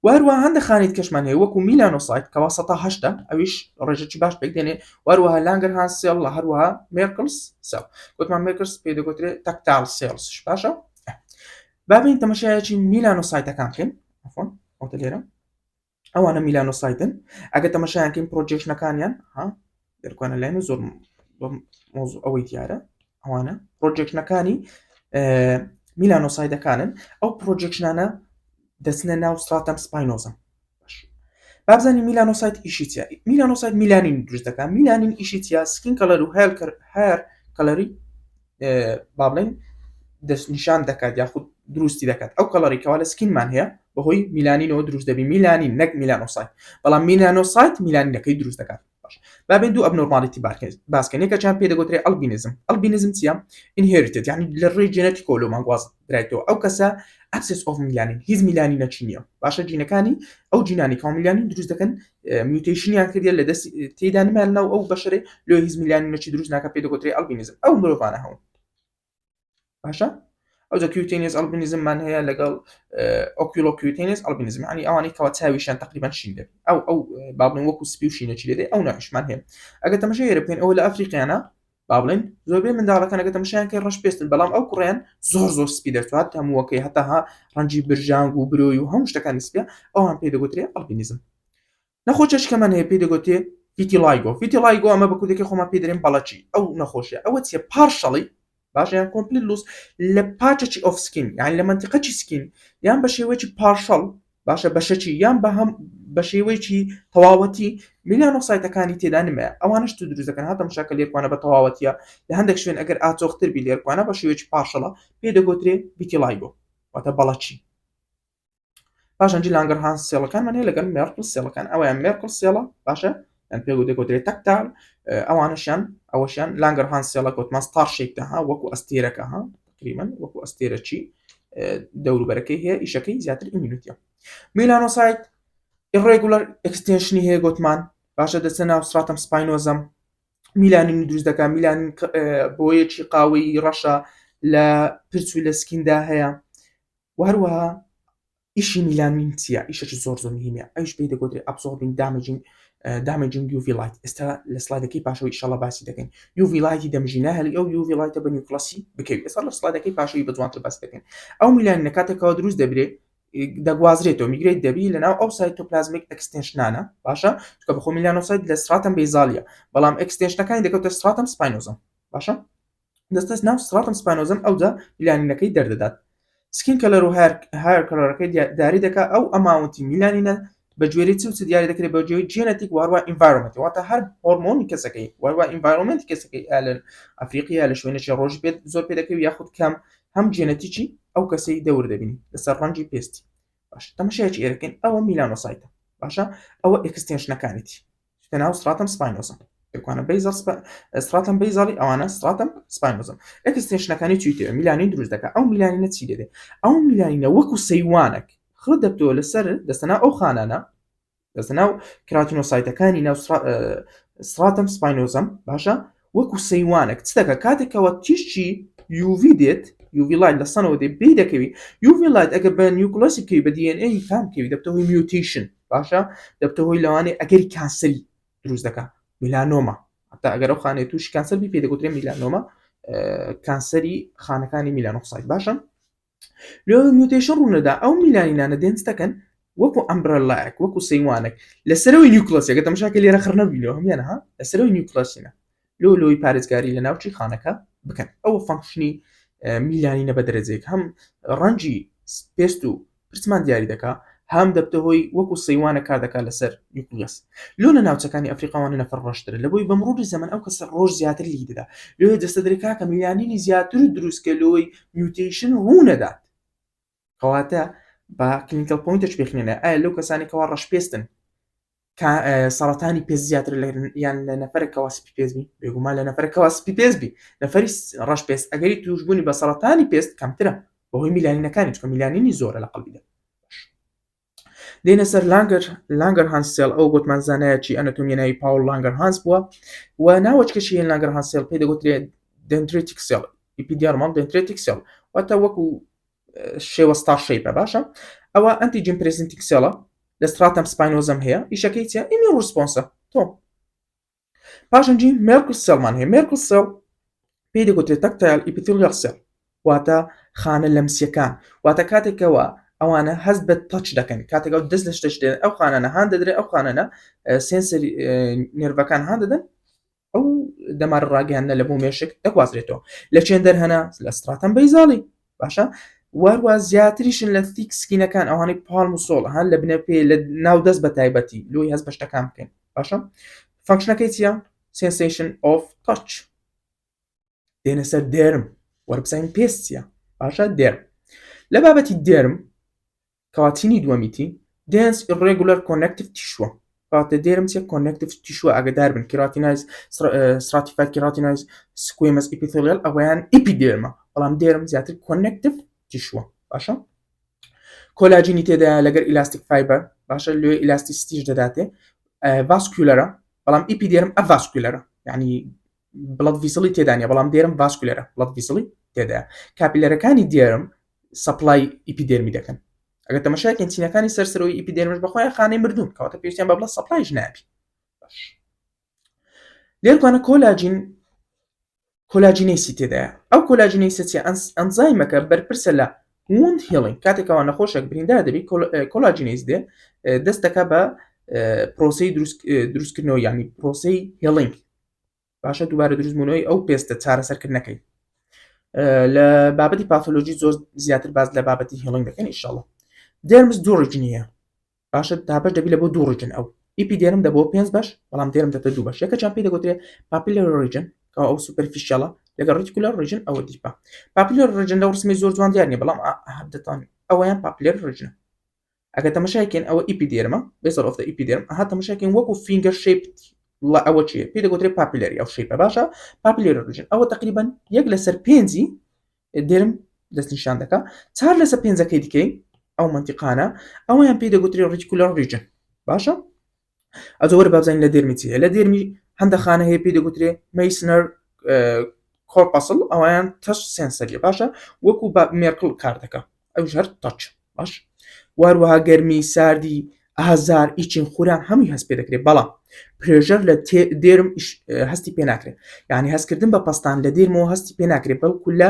واروها هەندە خانیت کەشمان هەیە وەکو میلانۆسایت کەوا 1970 ئەویش ڕێژەی باش پێک دێنێ واروها لانگەرهانس سێڵ لە هەروەها مێرکلس سێڵ گوتمان مێرکلس پێ دەگوترێت تەکتال سێڵسش باشە بابین تەماشایەکی میلانۆسایتەکان بکەین عەفوان ئەوتە لێرە ئەوانە میلانۆسایتن ئەگە تەماشایانکەین پرۆجێکشنەکانیان دەرکوانە لایەن زۆر مۆزوع ئەوەی دیارە ئەوانە پرۆجێکشنەکانی میلانۆسایتەکانن ئەو پرۆجێکشنانە دەچنە ناو ستراتەم سپاینۆزم بابزانانی میلانۆسایت ئیشی چیە میلانۆسایت میلانین دروست دەکات میلانین ئیشی چیە سکین کەلەر و هەر کەلەری با بڵێن دەستنیشان دەکات یاخود دروستی دەکات ئەو کەلەری کەوا لە سکینمان هەیە بەهۆی میلانینەوە دروست دەبی میلانین نەک میلانۆسایت بەڵام میلانۆسایت میلانینەکەی دروست دەکات بابین دوو ئەبنۆرمالیتی باسکەین یەکەیان پێ دەگوترێت ئەلبینیزم چیە ئینهێریتد یعنی لە ڕێی جێنەتیکۆ لۆمان گواز درایتەوە ئەو کەسە ئەکسس ئۆف میلانین هیچ میلانینە چی نییە باشە جینەکانی ئەو جینانی کاو میلانین دروست دەکەن میوتیشنیان کردە لە دەست تێدا نمێنەوە ئەو بەشەرێ لۆ هیچ میلانینەکی دروست ناکە پێ دەگوترێت ئەلبینیزم ئەو مرۆڤانە هەون باشە ئەو کیوتینیز ئەلبینیزممان هەیە لەگەڵ ئۆکیولۆکیوتینیز ئەلبینیزم ینی ئەوانی کەوا چاویشان تقریبان شین دەبێت ئەو بابڵێن وەکو سپی و شینەکی لێدێ ئەو ناویشمان هەیە ئەگە تەماشای هێرە بکەین ئەوە لە ئەفریقیانە بابڵێن زۆربەی منداڵەکان ئەگە تەماشایان کە ڕەش پێستن بەڵام ئەو کوڕیان زۆر سپی دەرچوات هەمووەکەی هەتاها ڕەنجی برژانگ و برۆی و هەموو شتەکانی سپیە ئەوان پێ دەگوترێت ئەلبینیزم نەخۆشەشکەمان هەیە پێ دەگوتێ ڤیتیلایگۆ ئەمە بە کوردێکی خۆمان پێ دەرێن بەڵەچی ئەو نەخۆشیە ئەوە چیە پارشەڵی باشیان کۆمپلیت لوس لە پاچێکی ئۆف سکین یان لە منتیقەی سکین یان بە شێوەیەکی پارشەڵ باشە بەشەکی یان بە هەم بە شێوەیەکی تەواوەتی میلانۆسایتەکانی تێدا نمەیە ئەوانش تو دروست دەکەن هاتە مشاکە لێرکوانە بە تەواوەتیە لە هەندێک شوێن ئەگەر ئاچۆختر بی لێرکوانە بە شێوەیەکی پارشەڵە پێ دەگوترێ ڤیتیلایگۆ واتە بەڵەچی پاشانجی لانگەرهانس سێڵەکانمان هەیە لەگەڵ مێرکڵ سێڵەکان ئەویان مێرکڵ سێڵە باشە یان پێ دەگوترێت تەکتال ئەوانشیان ئەوەشیان لانگەرهانس سێڵە گوتمان ستار شێکتەها وەکو ئەستێرەکە ها تقریبا وەکو ئەستێرەچی دەوروبەرەکەی هەیە ئیشەکەی زیاتر ئیمینوتیە میلانۆسایت ئیڕێگولەر ئەکستێنشنی هەیە گوتمان باشە دەچێتە ناو ستراتەم سپاینۆزم میلانین دروست دەکات میلانین بۆیەکی قاوەی ڕەشە لە پرچ و لە سکیندا هەیە وهروەها ئیشی میلانین چیە ئیشەکی زۆر مهمە ئەوش پێی دەگوترێت ئەبزۆربینگ دامەجینگ UV لایت ئێستا لە سلایدەکەی پاشەوەی ئینشاڵڵا باسی دەکەین UV لایتی دەمژینە هەلی ئەو UV لایتە بە نیوکلەسی بکەوێت ئێستا لە سلایدەکەی پاشەوەی بەجوانتر باس دەکەین ئەو میلانینە کاتێکەوە دروست دەبرێت دەگوازرێتەوە میگرێت دەبی لەناو ئەو سایتۆپلازمیک ئەکستێنشنانە باشە چکە بەخۆ میلانۆسایت لە ستراتەم بەیزاڵیە بەڵام ئەکستێنشنەکانی دەکەوتە ستراتەم سپاینۆزم باشە دەستە ناو ستراتەم سپاینۆزم ئەوجا میلانینەکەی دەردەدات سکین کەلەر و هەر کەلەرەکەی داری دەکات ئەو ئەماونتی میلانینە بە گوێرەی چ دیاری دەکرێت بە گوێرەی جێنەتیک واروە ئینڤایرۆمنت واتە هەر هۆرمۆنی کەسەکەی واروە ئینڤایرۆمنتی کەسەکەی لە ئەفریقیا لە شوێنێکی ڕۆژی پێت زۆر پێ دەکەوێت یاخود کەم هەم جێنەتیکی ئەو کەسەی دەور دەبینی لەسەر ڕەنجی پێستی باش تەماشایەکی ئێرەکەین ئەوە میلانۆسایتە باشە ئەوە ئەکستێنشنەکانیتی شتە ناو ستراتەم سپاینۆزم دەکوانە بەیزەڵ ستراتەم بەیزاڵی ئەوانە ستراتەم سپاینۆزم ئەکستێنشنەکانی چیتر میلانین دروست دەکات ئەو میلانینە چی دەدێت ئەو میلانینە وەکو سەیوانێک خڕ دەبتەوە لەسەر دەستەنا ئەو خانانە دەستەناو کراتینۆسایتەکانی ناو ستراتەم سپاینۆزم باشە وەکو سەیوانێک چ دەکات کاتێکەوە تیشتی UV دێت UV لایت لە سەنەوە دێ بێ دەکەوی UV لایت ئەگەر بە نیوکلۆسی بکەوی بە DNA فام بکەوی دەبتە هۆی میوتیشن باشە دەبتە هۆی لەوانەیە ئەگەری کانسەری دروست دەکات میلانۆما حتا ئەگەر ئەو خانەیە تووشی کانسەر بی پێ دەگوترێت میلانۆما کانسەری خانەکانی میلانۆسایت باشە لێ میوتیشن ڕوونەدا ئەو میلانینانە دێنس دەکەن وەکو ئەمبرەلایەک وەکو سەیوانێک لەسەرەوەی نیوکلۆسیەکە تەماشاکە لێرە خڕنەبینەوە هەمیانە ها لەسەرەوەی نیوکلۆسینە لۆی پارێزگاری لە ناوچی خانەکە بکەن ئەوە فانکشنی میلانینە بە دەرەجەیەک هەم ڕەنجی پێست و پرسمان دیاری دەکات هەم دەبتە هۆی وەکو سەیوانە کار دەکات لەسەر نیوکلیۆس لۆ لە ناوچەکانی ئەفریقاوانە نەفەر ڕۆشترە لەبۆی بە مرۆری زەمن ئەو کەسە ڕۆژ زیاتر لی دەدا لێ دەستە دەرێکا کە میلانینی زیاتر دروستکە لۆی میوتیشن ڕوونەدات کەواتە بە کلینیکال پۆینتش بخێنە ئایا لەو کەسانی کەوا ڕەشپێستن سەرەتانی پێست زیاتر یان لە نەفرێکەوە سپی پێزبی بێگومان لە نەفرێکەوە سپی پێزبی نەفەری ڕەشپێست ئەگەری توشبوونی بە سەرەتانی پێست کەمترە بەهۆی میلانینەکانی چکە میلانینی زۆرە لە قەڵبیدا دێنە سەر لانگەر هانسێل ئەو گوتمان زانایەکی ئەناتۆمیای پاول لانگەر هانس بووە و ناوەچکەشی لانگەر هانسێل پێی دەگوترێت دندریتیک سێڵ ئیپیدیارمال دندریتیک سێڵ واتە وەکو شێوە ستار شەیپە باشە ئەوە ئەنتیجین پرێزنتیک سێڵە لە ستراتەم سپاینۆزەم هەیە ئیشەکەی چیە ئیمی ڕسپۆنسە تۆ پاشنجی مێرکل سێڵمان هەیە مێرکل سێڵ پێی دەگوترێت تەکتایل ئیپیتیلیال سێڵ واتە خانە لەمسیەکان واتە کاتێکەوە ئەوانە هەست بە تەچ دەکەن کاتێکەوە دەست لە شتەش دێن ئەو خانانە هاان دەدرێت ئەو خانانە سێنسەری نێروەکان هاان دەدەن ئەو دەمار ڕاگەیانە لە بۆ مێشک دەگوازرێتەوە لە چێن دەرهەنا لە ستراتەم بەیزاڵی باشە واروە زیاتریشن لە تیک سکینەکان ئەوانەی پاڵم و سۆڵ هەن لە بنە پێ لە ناو دەست بە تایبەتی لۆی هەست بە شتەکان بکەین باشە فانکشنەکەی چیە sensation of touch دێنە سەر دێرم وەربزین پێستە باشە دێرم لە بابەتی دێرم کەواتینی دووەمیتی دنس irregular connective tissue کاتە دێرم چیە connective tissue ئاگدار بن کیراتینایز stratified keratinoid squamous epithelial ئەوەیان ئیپیدێرمە بەڵام دێرم زیاتر connective tissue باشە کۆلاجینی تێدا لەگەر ئیلاستیک فایبەر باشە لێ ئیلاستیسیتیش دەداتێ ڤاسکولەرە بەڵام ئیپیدێرم ئەڤاسکولەرە یعنی بڵەد ڤیسڵی تێدانە بەڵام دێرم ڤاسکولەرە بڵەد ڤیسڵی تێدایە کاپیلەرەکانی دێرم سەپلای ئیپیدێرمی دەکەن ئەگەر تەماشای کەنتینەکانی سەرسەرەوەی ئیپیدێرمش بەخۆیان خانەی مردوون کەواتە پێویستیان بە بڵە سەپلایش نابی لێرکوانە کۆلاجینەیسی تێدایە ئەو کۆلاجینەیسە چیە ئەنزایمەکە بەرپرسە لە ووند هیلینگ کاتێکەوە نەخۆشێک بریندار دەبی کۆلاجینەیز دێ دەست دەکا بە پرۆسەی دروستکردنەوە ینی پرۆسەی هیلینگ باشە دووبارە دروستبوونەوەی ئەو پێستە چارەسەرکردنەکەی لە بابەتی پاثۆلۆژی زۆر زیاتر باز لە بابەتی هیلینگ دەکەن ئینشاءڵڵا دێرمز دوو ڕیجنیە باشە دابش دەبی لە بۆ دوو ڕیجن ئەو ئیپیدێرم دەبۆ 5 بەش بەڵام دێرم دەبێت دوو بەش یەکەچیان پێی دەگوترێت پاپیلەر ڕیجن کە ئەو سوپەرفیشیاڵە لەگەڵ ڕیتیکولار ڕیجن ئەوە دیپە پاپیلەر ڕیجن لە ڕسمی زۆر جوان دیار نیە بەڵام دەتوانێت ئەوەیان پاپیلەر ڕیجن ئەگەر تەماشایکەین ئەوە ئیپیدێرمە بێسەر ئۆف ئیپیدێرم ئەها تەماشاکەین وەکو فینگەر شیپ لە ئەوە چیە پێی دەگوترێت پاپیلەری ئەو شیپە باشە پاپیلەر ڕیجن ئەوە تقریبا 1/5 دێرم دەستنیشان دەکات 4/5 دیکەی ئەو منتیقانە ئەوەیان پێی دەگوترێت ڕیتیکولار ڕیجن باشە ئەجۆوەرە بابزانین لە دێرمی چیە لە دێرمی هەندە خانە هەیە پێی دەگوترێت مەیسنەر کۆرپەسڵ ئەویان تەچ سێنسەریە باشە وەکو مێرکڵ کار دەکە ئەو ژەر تەچ باش واروەها گەرمی ساردی ئازار ئیچین خوران هەمووی هەست پێ دەکرێت بەڵام پرێژەر لە دێرم هەستی پێ ناکرێت یعنی هەستکردن بە پەستان لە دێرمەوە هەستی پێ ناکرێت بەڵکو لە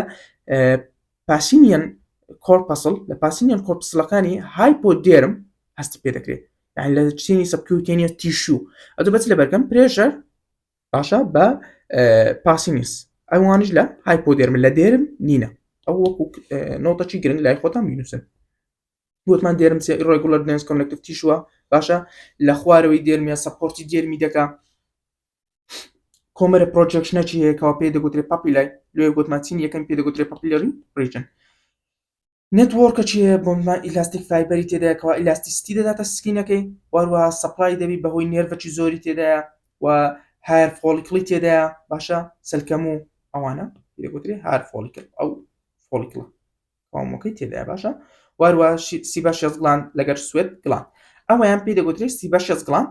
پاسینیان کۆرپەسڵ لە پاسینیان کۆرپسڵەکانی هایپۆدێرم هەستی پێ دەکرێت یعنی لە چینی سەبکیوتێنیە تیشو ئەدە بەچ لە بەرگەم پرێژەر باشە بە پاسینیس ئەوانش لە هایپۆدێرم لە دێرم نینە ئەو وەکو نۆتەچی گرنگ لای خۆتان بینوسن گوتمان دێرم چێ irregular dense connective tissue باشە لە خوارەوەی دێرمیە سەپۆرتی دێرمی دەکا کۆمەرە پرۆجەکشنەکی هەیەکەوە پێی دەگوترێت پاپیلای لێ گوتمان چین یەکەم پێی دەگوترێت پاپیلەری ڕیجن نێتوۆرکە چیە بۆمان ئیلاستیک فایبەری تێدایەکەوە ئیلاستیسیتی دەداتە سکینەکەی واروەها سەپلای دەبی بەهۆی نێروەکی زۆری تێدایە و هایر فۆلیکڵی تێدایە باشە سەلکەم و ئەوانە دەگوترێت هایر فۆلیکل ئەو فۆلیکڵە قومەکەی تێدایە باشە واروە سیبەشێز گڵاند لەگەر سوێت گڵاند ئەوەیان پێی دەگوترێت سیبەشێز گڵاند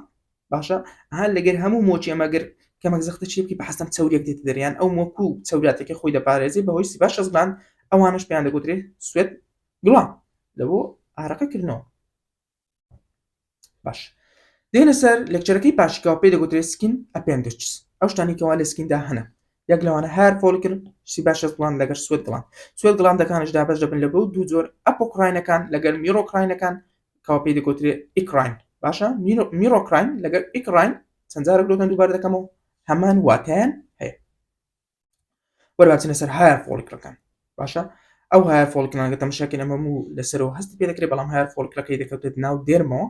باشە هەر لەگەر هەموو مۆچی ئەمەگەر کەمێک زەختە چی بکەی بەحەستەم چەوریەک دێتە دەریان ئەو وەکو چەوراتێکی خۆی دەپارێزی بەهۆی سیباش شەزگلان ئەوانش پێیان دەگوترێت سوێت گڵان لە بۆ ئارەقەکردنەوە. باش دێنە سەر لەکچەرەکەی پاشیکەوە پێی دەگوترێت سکین ئەپێندکس ئەو شتانێکەوە لە سکیندا هەنە یەک لەوانە هەر فۆلکل سیباش شەزگڵان لەگەر سوێت گڵاندەکانش دابەش دەبن لە بۆ دوو جۆر ئەپۆکراینەکان لەگەر میرۆکراینەکان کەوا پێی دەگوترێت ئیکراین باشە میرۆکراین لەگەر ئیکراین چەند جارێک لۆتەن دووبارە دەکەمەوە هەمان واتایان هەیە. وەرە با بچینە سەر هایر فۆلکلەکان باشە ئەو هایر فۆلکلانەکە تەماشاکەین ئەمەموو لەسەرەوە هەستی پێ دەکرێت بەڵام هایر فۆلکلەکەی دەکەوتێت ناو دێرمەوە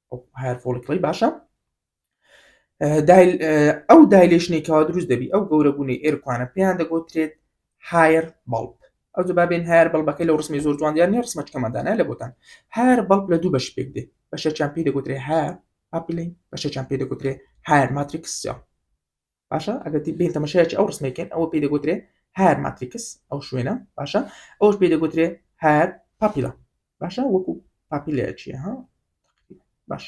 ئەو هایر فۆلکڵی باشە ئەو دایلێشنێکەوە دروست دەبی ئەو گەورەبوونی ئێرکوانە پێیان دەگوترێت هایر بەڵب ئەو جبابێن هایر بەڵبەکەی لە ڕسمی زۆر جوان دیار نیە ڕسمە چکەمەدانە لە بۆتان هایر بەڵب لە دوو بەش پێک دێ بەشێکیان پێی دەگوترێت هایر پاپیلەی بەشێکیان پێی دەگوترێت هایر ماتریکس باشە ئەگەتی بین تەماشایەکی ئەو ڕسمێکن ئەوە پێی دەگوترێت هایر ماتریکس ئەو شوێنە باشە ئەوش پێی دەگوترێت هایر پاپیلە باشە وەکو پاپیلەیەکیە ها باش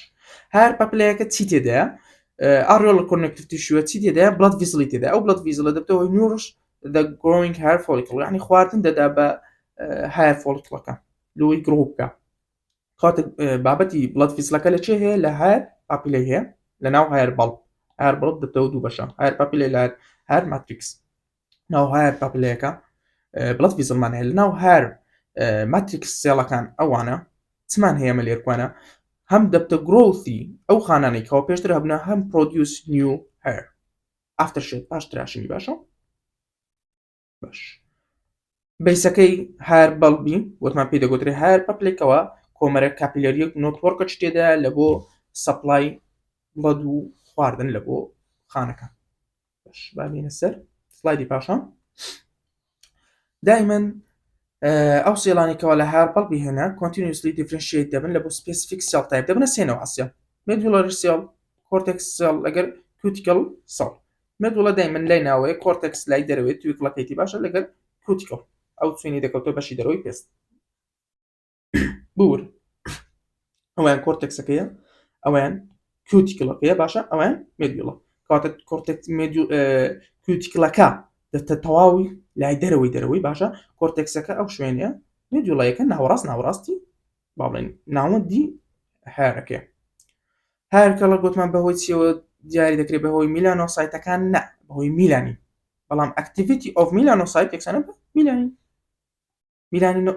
هایر پاپیلەیەکە چی تێدایە ئاڕۆڵە کۆنێکتیڤیتی شووە چی تێدایە بڵەد ڤیزڵی تێدا ئەو بڵەد ڤیزڵە دەبتەوە نورش the growing hair follicle یعنی خواردن دەدا بە هایر فۆلکڵەکە لۆی گرۆپکە کاتێک بابەتی بڵەد ڤیزڵەکە لە چێ هەیە لە هایر پاپیلەی هەیە لە ناو هایر بەڵب هایر بەڵب دەبتەوە دوو بەشە هایر پاپیلەی لە هایر ماتریکس ناو هایر پاپیلەیەکە بڵەد ڤیزڵمان هەیە لە ناو هایر ماتریکس سێڵەکان ئەوانە چمان هەیە مە لێرکوانە هەم دەبتە گرۆثی ئەو خانانێکەوە پێشتر هەبنە هەم پرۆدیوس نیو هەیە ئافتەر شێت پاش تراشنی باشە باش بەیسەکەی هایر بەڵبی وتمان پێی دەگوترێت هایر پاپلێکەوە کۆمەرە کاپیلەریەک نۆتوەرکەش تێدا لە بۆ سەپلای بڵەد و خواردن لە بۆ خانەکە باش بابینە سەر سلایدی پاشە دائیمەن ئەو سێڵانێکەوە لە هایر بەڵبی هێنا کۆنتینوسلی دیفرنشیت دەبن لە بۆ سپێسیفیک سێڵ تایپ دەبنە سێنەوە ئاسیا مێدوڵەری سێڵ کۆرتێکس سێڵ لەگەر کوتیکل سەڵ مێدوڵە دایمەن لای ناوەیە کۆرتێکس لای دەرەوەی تویکڵەکەیتی باشە لەگەر کوتیکل ئەو چوینی دەکەوتە بەشی دەرەوەی پێست بور ئەویان کۆرتێکسەکەیە ئەویان کوتیکڵەکەیە باشە ئەویان مێدوڵە کاتە کۆرتێکس کوتیکڵەکە دەتە تەواوی لای دەرەوەی باشە کۆرتێکسەکە ئەو شوێنە مێدوڵەیەکە ناوەڕاستی با بڵێن ناوەندی هایرەکەیە هایرکەڵە گوتمان بەهۆی چیەوە دیاری دەکرێت بەهۆی میلانۆسایتەکان نە بەهۆی میلانی بەڵام ئەکتیڤیتی ئۆف میلانۆسایت یەکسانە بە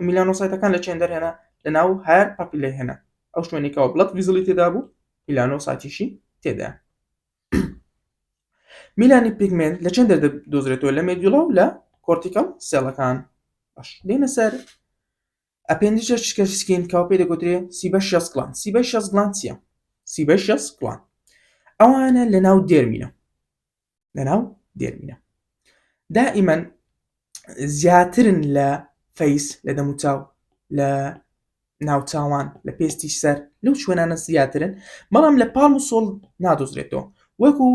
میلانۆسایتەکان لە چێن دەرهێنا لە ناو هایر پاپیلەی هێنا ئەو شوێنێکەوە بڵەد ڤیزڵی تێدا بوو میلانۆسایتیشی تێدا میلانی پیگمنت لە چێن دەردەدۆزرێتەوە لە مێدیوڵە و لە کۆرتیکەڵ سێڵەکان باش دێنە سەر ئەپێندیجە سکین کەوا پێی دەگوترێت سیبەشیاس گڵاند سیبەشیاس گڵاند چییە سیبەشیاس گڵاند ئەوانە لە ناو دێرمینە دائیمەن زیاترن لە فەیس لە دەموچاو لە ناوچاوان لە پێستی سەر لەو شوێنانە زیاترن بەڵام لە پاڵم و سۆڵ نادۆزرێتەوە وەکو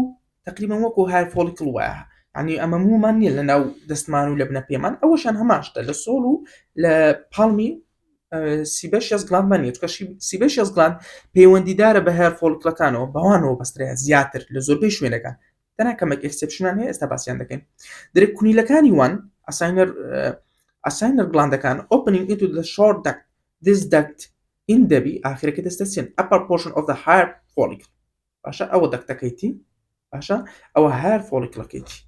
تقریبان وەکو هایر فۆلیکڵ وایە ینی ئەمە مومان نییە لە ناو دەستمان و لە بنە پێمان ئەوەشان هەماشتە لە سۆڵ و لە پاڵمی سیبەشیاس گڵاند مانیە چکە سیبەشیاس گڵاند پەیوەندیدارە بە هایر فۆلیکڵەکانەوە بەوانەوە بەسترەیە زیاتر لە زۆربەی شوێنەکان تەنانکەمێک ئێکسپشنان هەیە ئێستا باسییان دەکەین درێک کونیلەکانی وان ئەساینەر گڵاندەکان opening into the short duct this duct in دەبی ئاخرەکە دەستە چێن upper portion of the hair follicle باشە ئەوە دەکتەکەیتی باشە ئەوە هایر فۆلیکڵەکەیتی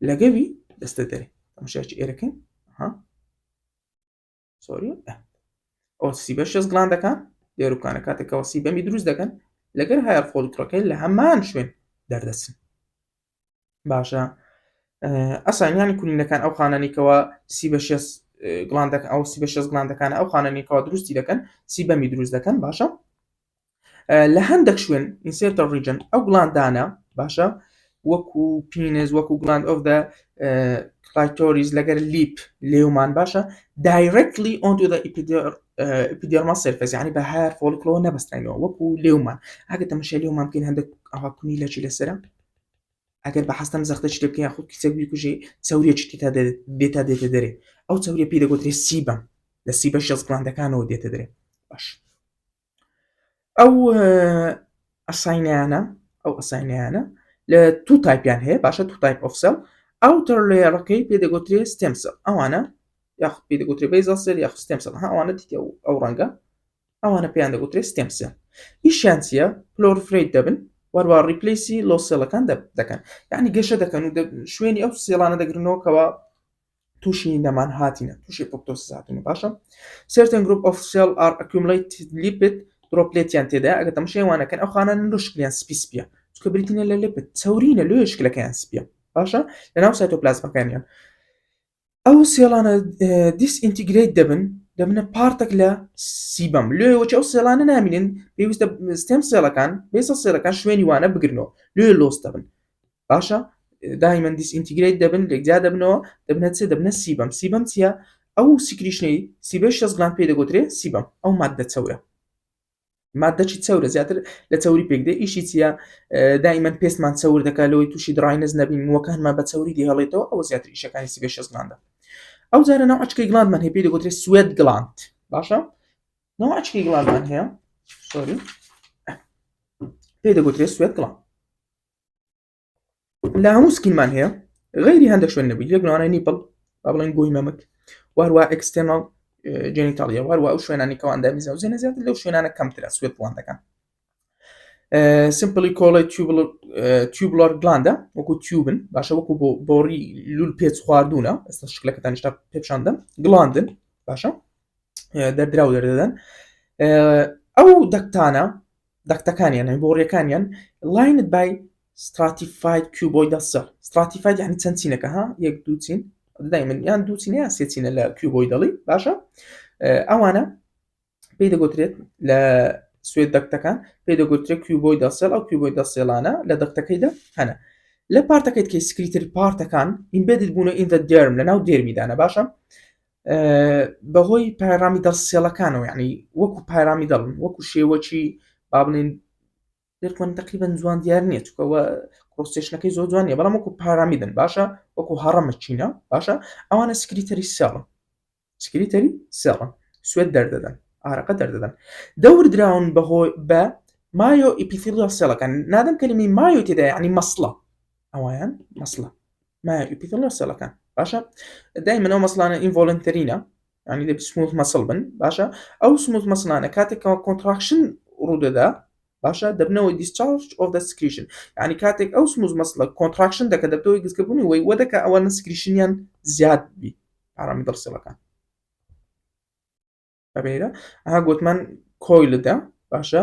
لەگەوی دەستە دەرێ تەماشایەکی ئێرەکەین سۆری ئەو سیبەشیاس گڵاندەکان دێروکانە کاتێکەوە سیبەمی دروست دەکەن لەگەر هایر فۆلیکڵەکەی لە هەمان شوێن دەردەچن باشە ئەسانیانی کونینەکان ئەو خانانێکەوە سیبەشیاس گڵاندەکان ئەو سیبەشیاس گڵاندەکانە ئەو خانانێکەوە دروستی دەکەن سیبەمی دروست دەکەن باشە لە هەندێک شوێن ئینسێرتەر ریجن ئەو گڵاندانە باشە وەکو پینز وەکو گڵاند ئۆف دە کلایتۆریز لەگەر لیپ لێومان باشە دایرەکتلی onto the epidermal surface یعنی بە هایر فۆلیکڵەوە نەبەستراینەوە وەکو لێومان ئەگەر تەماشای لێومان بکەین هەندێک ئەوە کونیلەکی لەسەرە ئەگەر بە حەستەم زەختە شتێ بکەین خۆ کیسێک بیکوژێ چەوریەکی دێتە دەرێ ئەو چەوریە پێی دەگوترێت سیبەم لە سیبەشیاس گڵاندەکانەوە دێتە دەرێ باش ئەو ئەساینیانە لە تو تایپیان هەیە باشە تو تایپ ئۆف سێل ئاوتەر لێیەڕەکەی پێ دەگوترێت ستێم سێل ئەوانە یاخود پێ دەگوترێت بەیزەڵ سێل یاخود ستێم سێل ئەوانە دیتە ئەو ڕەنگە ئەوانە پێیان دەگوترێت ستێم سێل ئیشیان چییە پلۆرفرێت دەبن وەروە ریپلیسی لۆ سێڵەکان دەکەن یعنی گەشە دەکەن و شوێنی ئەو سێڵانە دەگرنەوە کەەوە تووشی نەمان هاتینە تووشی پۆپتۆسیس هاتینە باشە certain group of cell are accumulated lipid دروپلێتیان تێدا ئەگە تەماشێوانەکەن ئەو خانە لۆ شکلیان سپیسپیە چکە بریتینە لە لپت چاورینە لێ شکلەکەیان سپیە باشە لەناو سایتۆپلازمەکانیان ئەو سێڵانە دیسئینتیگرێت دەبنە پارتێک لە سیبەم لێوەچ ئەو سێڵانە نامینن پێویستە ستێم سێڵەکان بێسە سێڵەکان شوێنی وانە بگرنەوە لێ لۆس دەبن باشە دایمەن دیسئینتیگرێت دەبن لێکجا دەبنەوە دەبنێت چێ دەبنە سیبەم چییە ئەو سیکریشنەی سیبەی شەزگلان پێ دەگوترێت سیبەم ئەو مادە چەورە مادەچی چەورە زیاتر لە چەوری پێکدە ئیشی چیە دایمەن پێستمان چەور دەکات لەوەی تووشی دڕاینەز نەبین وەکانمان بە چەوری دیهڵێتەوە ئەوە زیاتر ئیشەکانی سیبەی شەزگلاندا ئەو جارە ناو ئەچکەی گڵاندمان هەیە پێی دەگوترێت سوێت گڵاند باشە ناو ئەچکەی گڵاندمان هەیە سۆری پێی دەگوترێت سوێت گڵاند لە هەموو سکینمان هەیە غەیری هەندێک شوێن نەبووی یەک لەوانەیە نیپڵ با بڵێن گۆی مەمک وەروە ئەکستێرنال جێنیتاڵیە وەروە ئەو شوێنانی کەوا ئەندامی زەوجێنە زیاتر لەو شوێنانە کەمترە سوێت گڵاند دەکەن simply called tubular gland وەکو تیوبن باشە وەکو بۆڕی لول پێچ خواردوونە ئێستا شکلەکەتان شتا پێشاندەم گڵاندن باشە دەردرا و دەردەدەن ئەو دەکتەکانیان بۆڕیەکانیان lined by stratified cuboidal cell stratified یعنی چەند چینەکە ها یەک دوو چین دایمەن یان دوو چینە یان سێ چینە لە کیوبۆیدەڵی باشە ئەوانە پێی دەگوترێت لە سوێت دەکتەکان پێی دەگوترێت کیوبۆیدال سێل ئەو کیوبۆیدال سێڵانە لە دەکتەکەیدا هەنە لە پارتەکەیت کە سکریتری پارتەکان embedded بوونە in the derm لەناو دێرمیدانە باشە بەهۆی پایرامیدەڵ سێڵەکانەوە یعنی وەکو پایرامیدەڵن وەکو شێوەکی با بڵێن دەرکۆن تقریبا جوان دیار نییە چکەوە کۆستێشنەکەی زۆر جوانیە بەڵام وەکو پارامیدن باشە وەکو هەڕەمە چینە باشە ئەوانە سکریتەری سێڵن سکریتەری سێڵن سوێت دەردەدەن ئارەقە دەردەدەن دەور دراون بەهۆی بە مایۆ ئیپیثیلیال سێڵەکان نادەم کەلیمەی مایۆ تێدا یعنی مەسڵە ئەوایان مەسڵە مایۆ ئیپیثیلیال سێڵەکان باشە دایمەن ئەو مەسڵانە ئینڤۆلنتەرینە یعنی دەبێت سموث مەسڵ بن باشە ئەو سموث مەسڵانە کاتێکەوە کۆنتراکشن ڕوودەدا باشە دەبنەوەی discharge of the secretion یعنی کاتێک ئەو سموث مەسڵە کۆنتراکشن دەکە دەبتەوەی گزکەبوونی وەی وەدەکە ئەوانە سکریشنیان زیاد بی پارامیدەڵ سێڵەکان بەبێرە ئەها گوتمان کۆیلدا باشە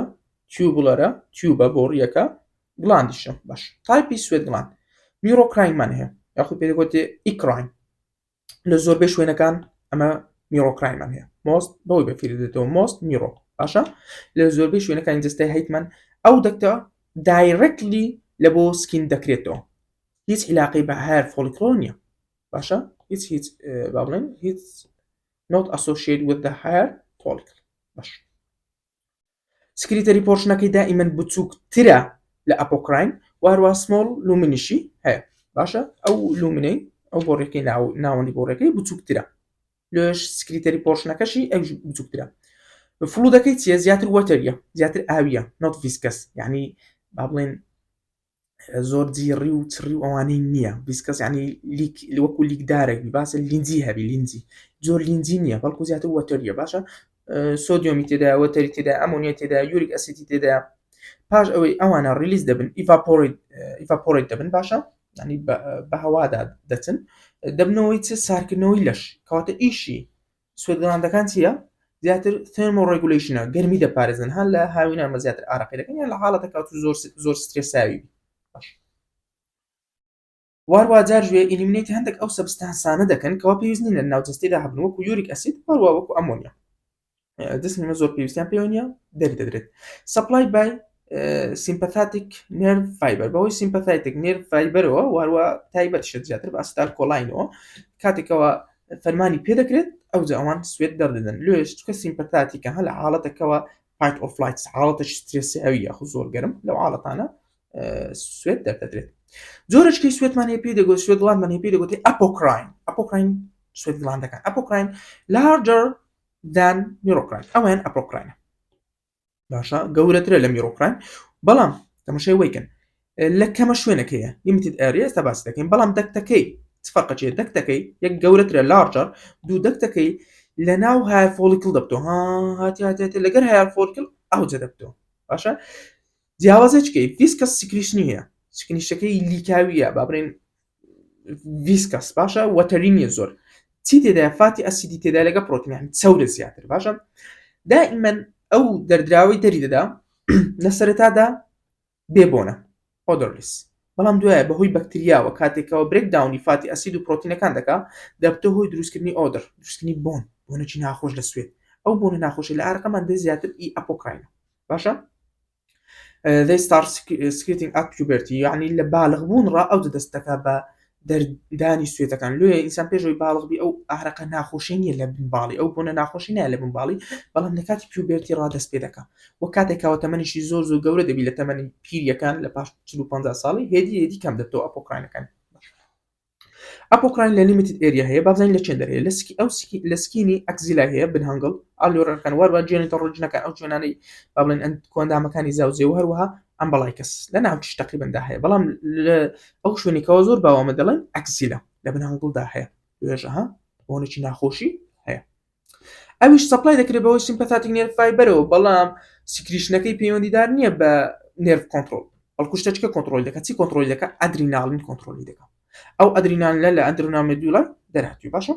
تیوبڵەرە تیوبە بۆڕیەکە گڵاندیشە باش تایپی سوێت گڵاند میرۆکراینمان هەیە یاخود پێ دەگوتێ ئیکراین لە زۆربەی شوێنەکان ئەمە میرۆکراینمان هەیە مۆست بەوەی بەفیری دێتەوە مۆست میرۆ باشە لە زۆربەی شوێنەکانی جستای هەیتمان ئەو دەکتە دایرەکتلی لە بۆ سکین دەکرێتەوە هیچ عیلاقەی بە هەر فۆلیکڵۆ نییە باشە هیچ با بڵێن هیچ not associated with the hair follicle باش سکریتەری پۆرشنەکەی دائیمەن بچووکترە لە ئەپۆکراین وهروە سمۆڵ لومینیشی هەیە باشە ئەو لومینەی ئەو بۆڕێکەکەی ناوەندی بۆڕێکەکەی بچووکترە لێش سکریتەری پۆرشنەکەشی ئەو بچووکترە فلودەکەی چیە زیاتر وەتەریە زیاتر ئاویە نۆت ڤیسکەس یعنی با بڵێن زۆر جیڕی و چڕی و ئەوانەی نییە ڤیسکەس یعنی وەکو لیکدارێکی باسە لینجی هەبی لینجی زۆر لینجی نییە بەڵکو زیاتر وەتەریە باشە سۆدیۆمی تێدا وەتەری تێدا ئەمۆنیا تێدا یوریک ئەسیدی تێدا پاش ئەوەی ئەوانە ریلیز دەبن ئیڤاپۆرێت دەبن باشە ینی بە هەوادا دەچن دەبنەوەی چ سارکردنەوەی لەش کەواتە ئیشی سوێتگڵاندەکان چییە زیاتر تhermoregulationە گەرمی دەپارێزن هەن لە هاوینان مە زیاتر ئارەقی دەکەن یان لە حاڵەتە کەوت زۆر سترێساوی وارووا جارژێ ئیلیمینێتی هەندێک ئەو سەبستانسانە دەکەن کەوا پێویست نینە ناوجەستیدا هەبن وەکو یوریک ئەسید وارووا وەکو ئەمۆنیا دەستنیمە زۆر پێویستیان پێوە نیە دەردەدرێت سپلای بای سیمپەتاتیک نێرڤ فایبەر بەهۆی سیمپەتایتیک نێرڤ فایبەرەوە وارووا تایبەت شێت زیاتر بە ئەستال کۆلاینەوە کاتێکەوە فەرمانی پێ دەکرێت ئەوجا ئەوان سوێت دەردەدەن لێش چکە سیمپەتاتیکە هە لە حاڵەتەکەوە فایت ئۆف فلایت حاڵەتەش سترێساوی یاخود زۆر گەرم لەو حاڵەتانە سوێت دەردەدرێت جۆرەشکەی سوێتمان هەیە پێی دەگوت سوێت گڵاندمان هەیە پێی دەگوتی ئەپۆکراین سوێت گڵاندەکان ئەپۆکراین larger than میرۆکراین ئەویان ئەپۆکراینە باشە گەورەترە لە میرۆکراین بەڵام تەماشای وەیکەن لە کەمە شوێنێک هەیە limited area ئێستا باسی دەکەین بەڵام دەکتەکەی فەرقەچێت دەکتەکەی یەک گەورەترە لارجر دوو دەکتەکەی لە ناو هایر فۆلیکل دەبتەوە هاتی لەگەر هایر فۆلیکل ئەوجە دەبتەوە باشە جیاوازە چکەی ڤیسکەس سکریشنی هەیە سکنیشتەکەی لیکاویە با بڵێن ڤیسکەس باشە وەتەری نیە زۆر چی تێدایە فاتی ئەسیدی تێدا لەگە پرۆتینیان چەورە زیاتر باشە دائیمەن ئەو دەردراوی دەری دەدا لە سەرەتادا بێبۆنە ئۆدۆرلیس بەڵام دوایە بەهۆی بەکتریاوە کاتێکەوە برێکداونی فاتی ئەسید و پرۆتینەکان دەکا دەبتە هۆی دروستکردنی ئۆدر دروستکردنی بۆنەکی ناخۆش لە سوێت ئەو بۆنە ناخۆشی لە ئارەقەمان دە زیاتر ئی ئەپۆکراینە باشە they start secreting at puberty یعنی لە باڵغ بوون ڕا ئەو دەست دەکا بە دەردانی سوێتەکان لێ ئینسان پێشەوەی باڵغ بی ئەو ئارەقە ناخۆشی نیە لە بنباڵی ئەو بۆنە ناخۆشی نایە لە بنباڵی بەڵام لە کاتی پیوبێرتی ڕادەست پێ دەکا و کاتێکاوە تەمەنیشی زۆر زۆر گەورە دەبی لە تەمەنی پیریەکان لە پاش 40-50 ساڵی هێدی کەم دەبتەوە ئەپۆکراینەکان ئەپۆکراین لە لیمیتد ئێریا هەیە بازانین لە چێن دەرەیە لە سکینی ئەکزیلا هەیە بنهەنگڵ ئالۆرەکان وەروە جوێنێتە ڕۆژنەکان ئەو جوێنانەی با بڵێن کۆندامەکانی زاوزێ و هەروەها ئەمبەڵایکەس لە ناوچ تەقریبەندا هەیە بەڵام ئەو شوێنێکەوە زۆر باوامە دەڵێن ئەکزیلا لە بنهەنگڵدا هەیە توێژەها بۆنێکی ناخۆشی هەیە ئەویش سەپلای دەکرێت بەوەی سیمپەتاتیک نێرڤ فایبەرەوە بەڵام سکریشنەکەی پەیوەندیدار نییە بە نێرڤ کۆنترۆل بەڵکو شتێکە کۆنترۆل دەکات چی کۆنترۆل دەکات ئەدرینالین کۆنترۆلی دەکات ئەو ئەدرینالینە لە ئەندرۆنامێدولا دەرهاتووی باشە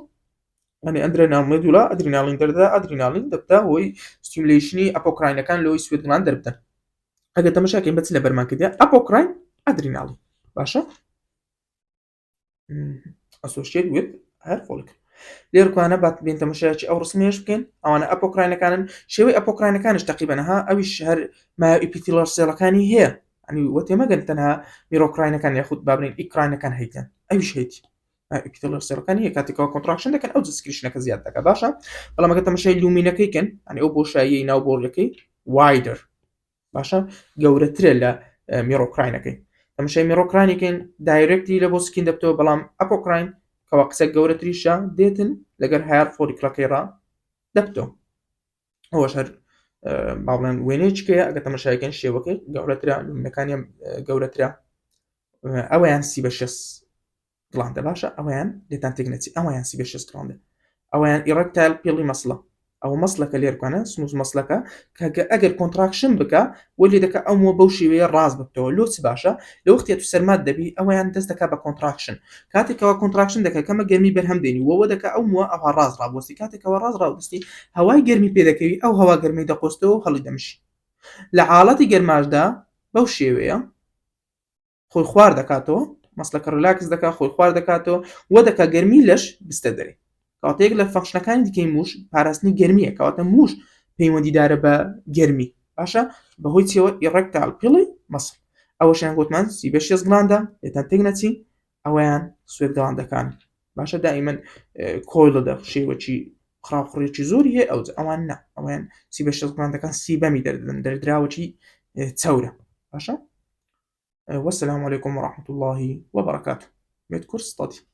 ئەنی ئەندرۆنامێدولا ئەدرینالین دەردا ئەدرینالین دەبتا هۆی ستیمولیشنی ئەپۆکراینەکان لەوەی سوێتمان دەربدەن ئەگەر تەماشاکەین بەچ لە بەرمانکردیا ئەپۆکراین ئەدرینالین باشە ئەسۆسیێت وێت هەر فۆلیکل لێرکوانە بات بین تەماشایکی ئەو ڕسمێش بکەین ئەوانە ئەپۆکراینەکانن شێوەی ئەپۆکراینەکانش تەقریبەنها ئەویش هەر مایۆ ئیپیتیلۆر سێڵەکانی هەیە ئەنی وە تێمەگەن تەنها میرۆکراینەکان یاخود با بڵێن ئیکراینەکان هەیتن ئەویش هەیتی ئیپیتیلۆر سێڵەکانی هەیە کاتێکەوە کۆنتراکشن دەکەن ئەو سکریشنەکە زیاد دەکا باشە بەڵام ئەگەر تەماشای لومینەکەی کەن ئەنی ئەو بۆشایی ناو بۆڕیەکەی وایدر باشە گەورەترە لە میرۆکراینەکەی تەماشای میرۆکراینەکەین دایرێکتی لە بۆ سکین دەبتەوە بەڵام ئەپۆکراین کەوا قسە گەورەتریشە دێتن لەگەر هایر فۆلیکڵەکەی ڕا دەبتەوە ئەوەش هەر با بڵێن وێنەیەکەیە ئەگەر تەماشایەکەن شێوەکەی گەورەترە لومینەکانی گەورەترە ئەوەیان 36 گڵاندە باشە ئەویان لێتان تێک نەچی ئەویان 36 گڵاندە ئەویان ئیرەکتایل پیڵی مەسڵە ئەوە مەسلەکە لێرکانە سنووز مەسلەکە کە ئەگەر کۆنتراکشن بکە وە لێ دەکە ئەومە بەو شێوەیە ڕاست بکەوە لۆچ باشە لە وەختێت تو سەرمات دەبی ئەویان دەست دەکات بە کۆنتراکشن کاتێکەوە کۆنتراکشن دەکات کەمە گەرمی بەرهەم دێنی وەوە دەکە ئەومە ئەوە ڕاست ڕابوەستی کاتێکەوە ڕاست ڕاوەستی هەوای گەرمی پێدەکەوی ئەو هەوا گەرمی دەقۆستەوە هەڵی دەمشی لە حاڵەتی گەرماشدا بەو شێوەیە خۆی خوار دەکاتەوە مەسلەکە ڕلاکس دەکات خۆی خوار دەکاتەوە وە دەکات گەرمی لەش بستە دەرێ کاتێک لە فەنکشنەکانی دیکەی موش پاراستنی گەرمیە کەواتە موش پەیوەندیدارە بە گەرمی باشە بەهۆی چیەوە ئیرەکتال پیڵی مەسڵ ئەوەشیان گوتمان 36 گڵاندە لێتان تێک نەچی ئەوەیان سوێت گڵاندەکان باشە دائیمەن کۆیڵەدە شێوەکی خراپخوڕێکی زۆری هەیە ئەوان نا ئەویان 36 گڵاندەکان سیبەمی دەردن دەردراوەکی چەورە باشە والسلام عليكم ورحمة الله وبركاته. ميت كورس طادي.